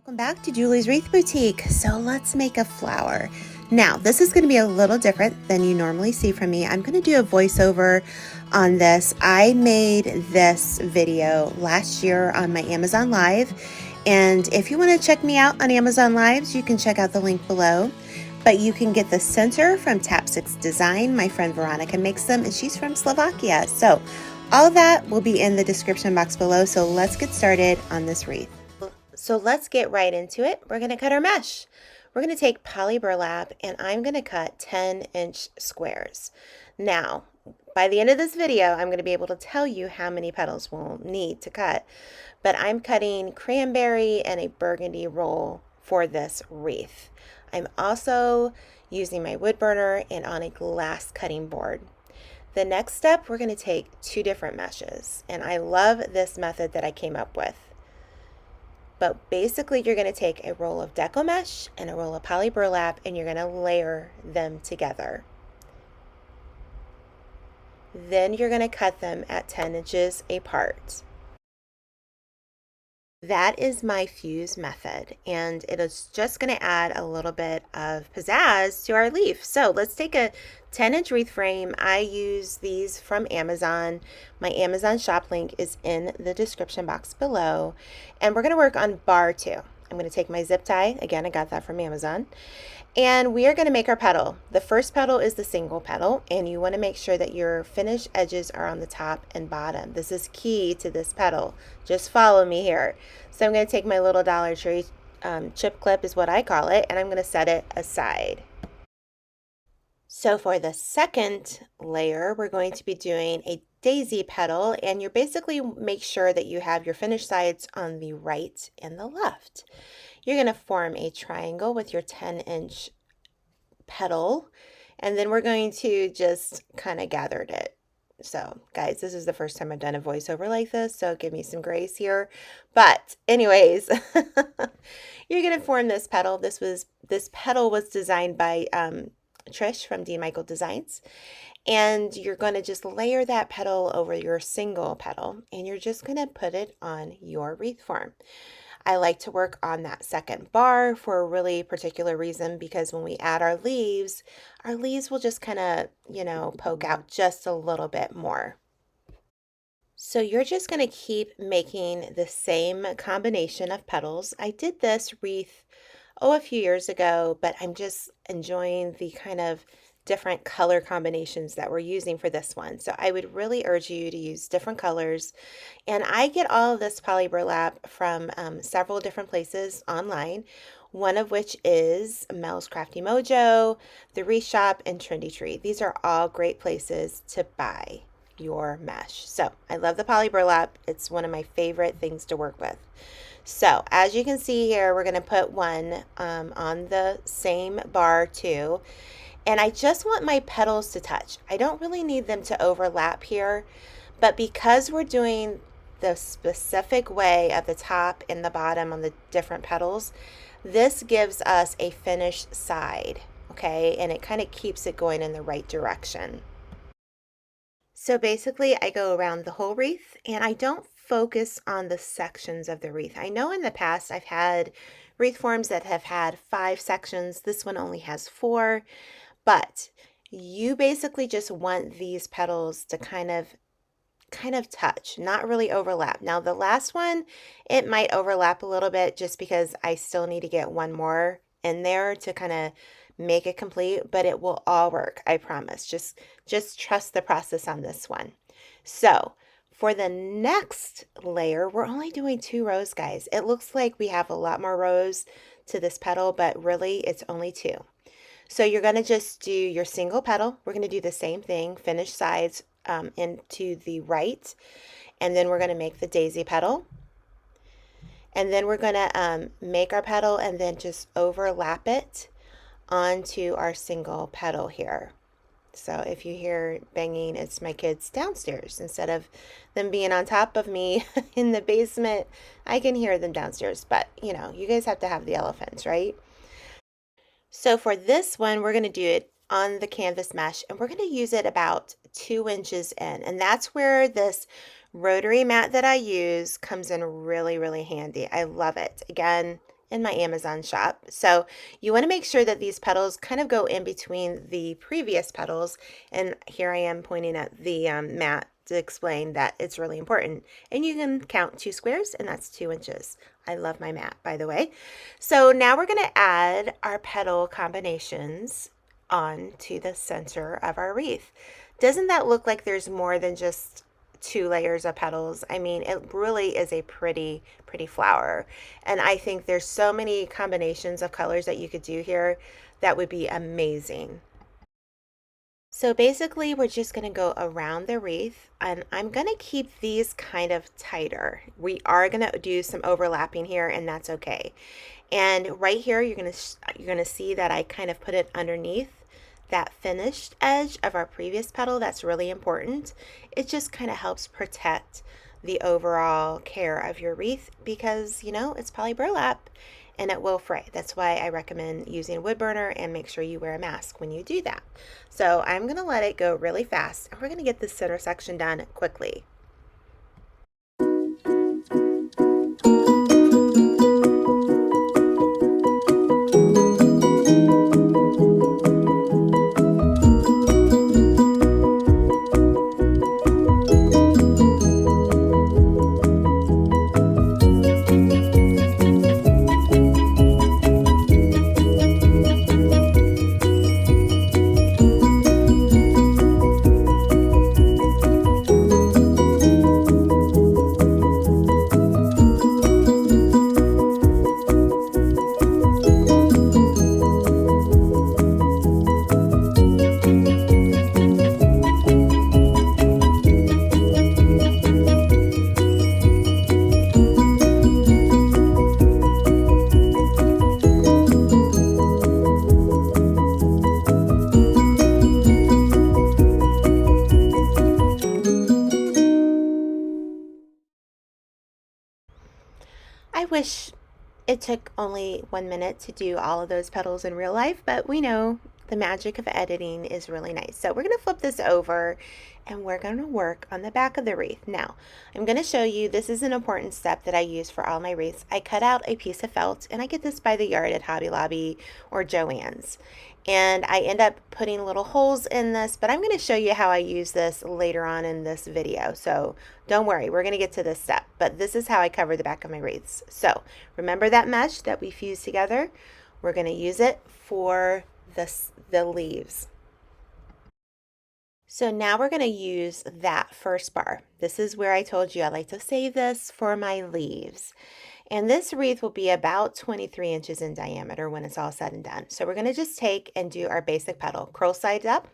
Welcome back to Julie's Wreath Boutique. So let's make a flower. Now, this is going to be a little different than you normally see from me. I'm going to do a voiceover on this. I made this video last year on my Amazon Live. And if you want to check me out on Amazon Lives, you can check out the link below. But you can get the center from Tap 6 Design. My friend Veronica makes them, and she's from Slovakia. So all of that will be in the description box below. So let's get started on this wreath. So let's get right into it. We're going to cut our mesh. We're going to take poly burlap and I'm going to cut 10-inch squares. Now, by the end of this video, I'm going to be able to tell you how many petals we'll need to cut. But I'm cutting cranberry and a burgundy roll for this wreath. I'm also using my wood burner and on a glass cutting board. The next step, we're going to take two different meshes. And I love this method that I came up with. But basically, you're going to take a roll of Deco mesh and a roll of poly burlap, and you're going to layer them together. Then you're going to cut them at 10 inches apart. That is my fuse method, and it is just going to add a little bit of pizzazz to our leaf. So let's take a 10-inch wreath frame. I use these from Amazon. My Amazon shop link is in the description box below, and we're going to work on bar 2. I'm going to take my zip tie. Again, I got that from Amazon. And we are going to make our petal. The first petal is the single petal, and you want to make sure that your finished edges are on the top and bottom. This is key to this petal. Just follow me here. So I'm going to take my little Dollar Tree chip clip is what I call it, and I'm going to set it aside. So for the second layer, we're going to be doing a daisy petal, and you basically make sure that you have your finished sides on the right and the left. You're going to form a triangle with your 10-inch petal, and then we're going to just kind of gather it. So guys, this is the first time I've done a voiceover like this, so give me some grace here. But anyways, you're going to form this petal. This petal was designed by Trish from D. Michael Designs. And you're going to just layer that petal over your single petal, and you're just going to put it on your wreath form. I like to work on that second bar for a really particular reason, because when we add our leaves will just kind of, poke out just a little bit more. So you're just going to keep making the same combination of petals. I did this wreath, a few years ago, but I'm just enjoying the kind of different color combinations that we're using for this one. So I would really urge you to use different colors. And I get all of this poly burlap from several different places online, one of which is Mel's Crafty Mojo, the Wreath Shop, and Trendy Tree. These are all great places to buy your mesh. So I love the poly burlap. It's one of my favorite things to work with. So as you can see here, we're going to put one on the same bar too. And I just want my petals to touch. I don't really need them to overlap here, but because we're doing the specific way at the top and the bottom on the different petals, this gives us a finished side, okay? And it kind of keeps it going in the right direction. So basically I go around the whole wreath and I don't focus on the sections of the wreath. I know in the past I've had wreath forms that have had 5 sections. This one only has 4. But you basically just want these petals to kind of touch, not really overlap. Now the last one, it might overlap a little bit just because I still need to get one more in there to kind of make it complete, but it will all work, I promise. Just trust the process on this one. So for the next layer, we're only doing 2 rows, guys. It looks like we have a lot more rows to this petal, but really it's only 2. So you're going to just do your single petal. We're going to do the same thing, finish sides into the right, and then we're going to make the daisy petal. And then we're going to make our petal and then just overlap it onto our single petal here. So if you hear banging, it's my kids downstairs. Instead of them being on top of me in the basement, I can hear them downstairs. But, you guys have to have the elephants, right? So for this one, we're going to do it on the canvas mesh, and we're going to use it about 2 inches in. And that's where this rotary mat that I use comes in really, really handy. I love it. Again, in my Amazon shop. So you want to make sure that these petals kind of go in between the previous petals. And here I am pointing at the mat to explain that it's really important. And you can count 2 squares, and that's 2 inches. I love my mat, by the way. So now we're going to add our petal combinations onto the center of our wreath. Doesn't that look like there's more than just 2 layers of petals? I mean, it really is a pretty flower. And I think there's so many combinations of colors that you could do here that would be amazing. So basically, we're just going to go around the wreath, and I'm going to keep these kind of tighter. We are going to do some overlapping here, and that's okay. And right here, you're going to see that I kind of put it underneath that finished edge of our previous petal. That's really important. It just kind of helps protect the overall care of your wreath because, you know, it's poly burlap and it will fray. That's why I recommend using a wood burner, and make sure you wear a mask when you do that. So I'm going to let it go really fast, and we're going to get this center section done quickly. I wish it took only 1 minute to do all of those petals in real life, but we know the magic of editing is really nice. So we're going to flip this over, and we're going to work on the back of the wreath. Now, I'm going to show you, this is an important step that I use for all my wreaths. I cut out a piece of felt, and I get this by the yard at Hobby Lobby or Joann's. And I end up putting little holes in this, but I'm going to show you how I use this later on in this video. So don't worry, we're going to get to this step, but this is how I cover the back of my wreaths. So remember that mesh that we fused together? We're going to use it for the leaves. So now we're going to use that first bar. This is where I told you I like to save this for my leaves. And this wreath will be about 23 inches in diameter when it's all said and done. So we're going to just take and do our basic petal. Curl sides up,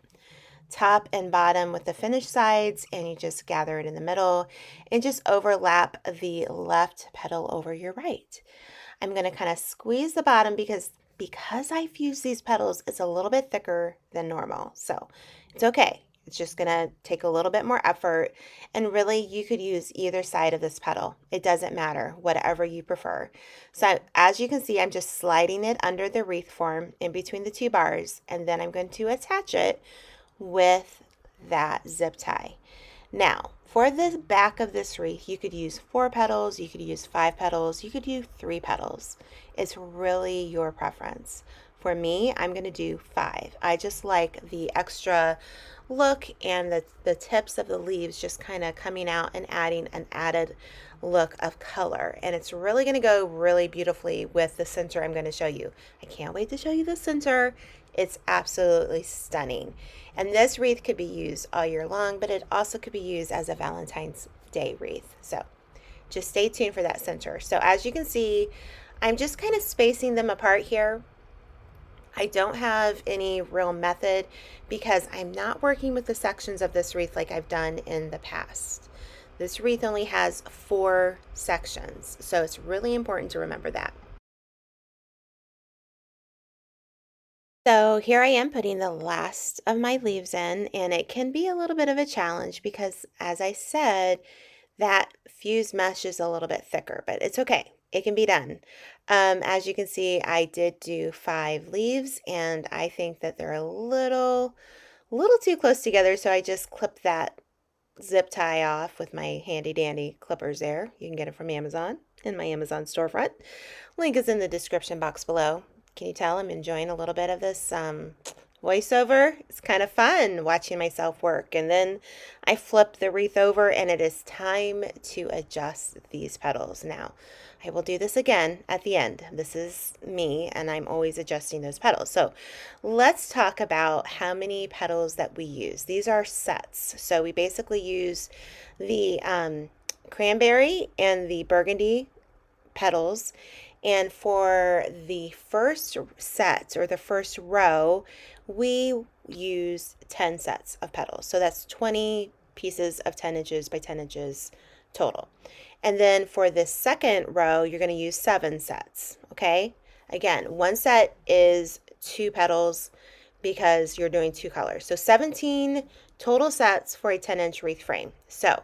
top and bottom with the finished sides, and you just gather it in the middle and just overlap the left petal over your right. I'm going to kind of squeeze the bottom because I fuse these petals, it's a little bit thicker than normal. So it's okay. It's just going to take a little bit more effort, and really you could use either side of this petal. It doesn't matter, whatever you prefer. So as you can see, I'm just sliding it under the wreath form in between the 2 bars, and then I'm going to attach it with that zip tie. Now, for the back of this wreath, you could use 4 petals, you could use 5 petals, you could use 3 petals. It's really your preference. For me, I'm going to do 5. I just like the extra look and the tips of the leaves just kind of coming out and adding an added look of color. And it's really going to go really beautifully with the center I'm going to show you. I can't wait to show you the center. It's absolutely stunning. And this wreath could be used all year long, but it also could be used as a Valentine's Day wreath. So just stay tuned for that center. So as you can see, I'm just kind of spacing them apart here. I don't have any real method because I'm not working with the sections of this wreath like I've done in the past. This wreath only has 4 sections, so it's really important to remember that. So here I am putting the last of my leaves in, and it can be a little bit of a challenge because, as I said, that fused mesh is a little bit thicker, but it's okay. It can be done. As you can see, I did do 5 leaves, and I think that they're a little too close together, so I just clipped that zip tie off with my handy dandy clippers there. You can get it from Amazon. in my Amazon storefront. Link is in the description box below. Can you tell I'm enjoying a little bit of this voiceover? It's kind of fun watching myself work. And then I flip the wreath over and it is time to adjust these petals. Now, I will do this again at the end. This is me and I'm always adjusting those petals. So let's talk about how many petals that we use. These are sets. So we basically use the cranberry and the burgundy petals. And for the first set or the first row, we use 10 sets of petals. So that's 20 pieces of 10 inches by 10 inches total. And then for the second row, you're going to use 7 sets. Okay. Again, one set is 2 petals because you're doing 2 colors. So 17 total sets for a 10-inch wreath frame. So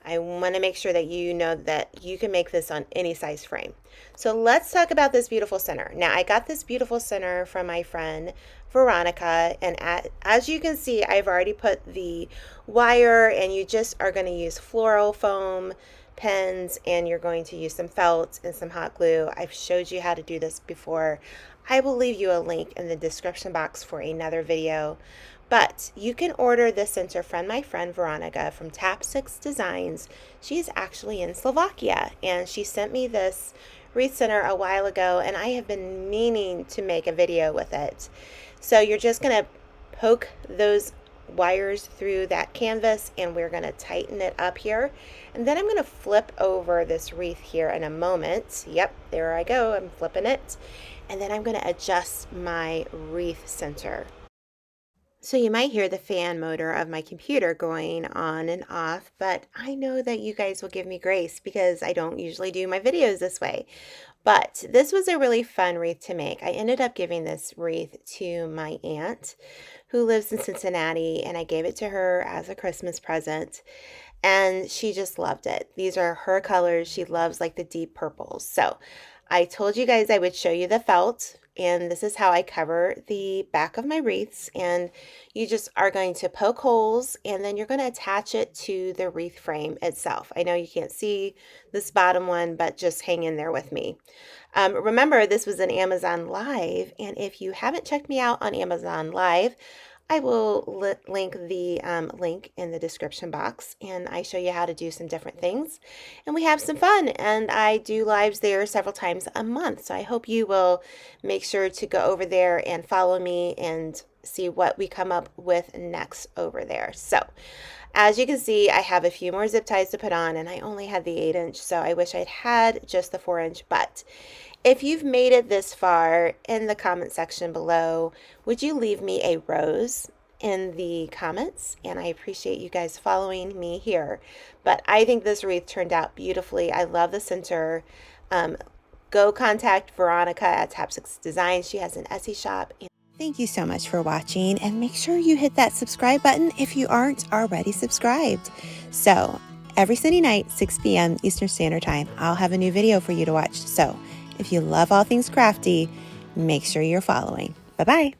I want to make sure that you know that you can make this on any size frame. So let's talk about this beautiful center. Now, I got this beautiful center from my friend Veronica, and as you can see, I've already put the wire, and you just are going to use floral foam pens, and you're going to use some felt and some hot glue. I've showed you how to do this before. I will leave you a link in the description box for another video. But you can order this center from my friend Veronica from Tap 6 Designs. She's actually in Slovakia, and she sent me this wreath center a while ago, and I have been meaning to make a video with it. So you're just going to poke those wires through that canvas, and we're going to tighten it up here. And then I'm going to flip over this wreath here in a moment. Yep, there I go. I'm flipping it. And then I'm going to adjust my wreath center. So you might hear the fan motor of my computer going on and off, but I know that you guys will give me grace because I don't usually do my videos this way. But this was a really fun wreath to make. I ended up giving this wreath to my aunt who lives in Cincinnati, and I gave it to her as a Christmas present. And she just loved it. These are her colors. She loves like the deep purples. So I told you guys I would show you the felt, and this is how I cover the back of my wreaths. And you just are going to poke holes, and then you're going to attach it to the wreath frame itself. I know you can't see this bottom one, but just hang in there with me. Remember, this was an Amazon Live, and if you haven't checked me out on Amazon Live, I will link the link in the description box, and I show you how to do some different things, and we have some fun, and I do lives there several times a month, so I hope you will make sure to go over there and follow me and see what we come up with next over there. So as you can see, I have a few more zip ties to put on, and I only had the 8-inch, so I wish I'd had just the 4-inch, but if you've made it this far, in the comment section below, would you leave me a rose in the comments? And I appreciate you guys following me here. But I think this wreath turned out beautifully. I love the center. Go contact Veronica at Tap 6 Designs. She has an Etsy shop. Thank you so much for watching, and make sure you hit that subscribe button if you aren't already subscribed. So every Sunday night, 6 p.m. Eastern Standard Time, I'll have a new video for you to watch. So if you love all things crafty, make sure you're following. Bye-bye.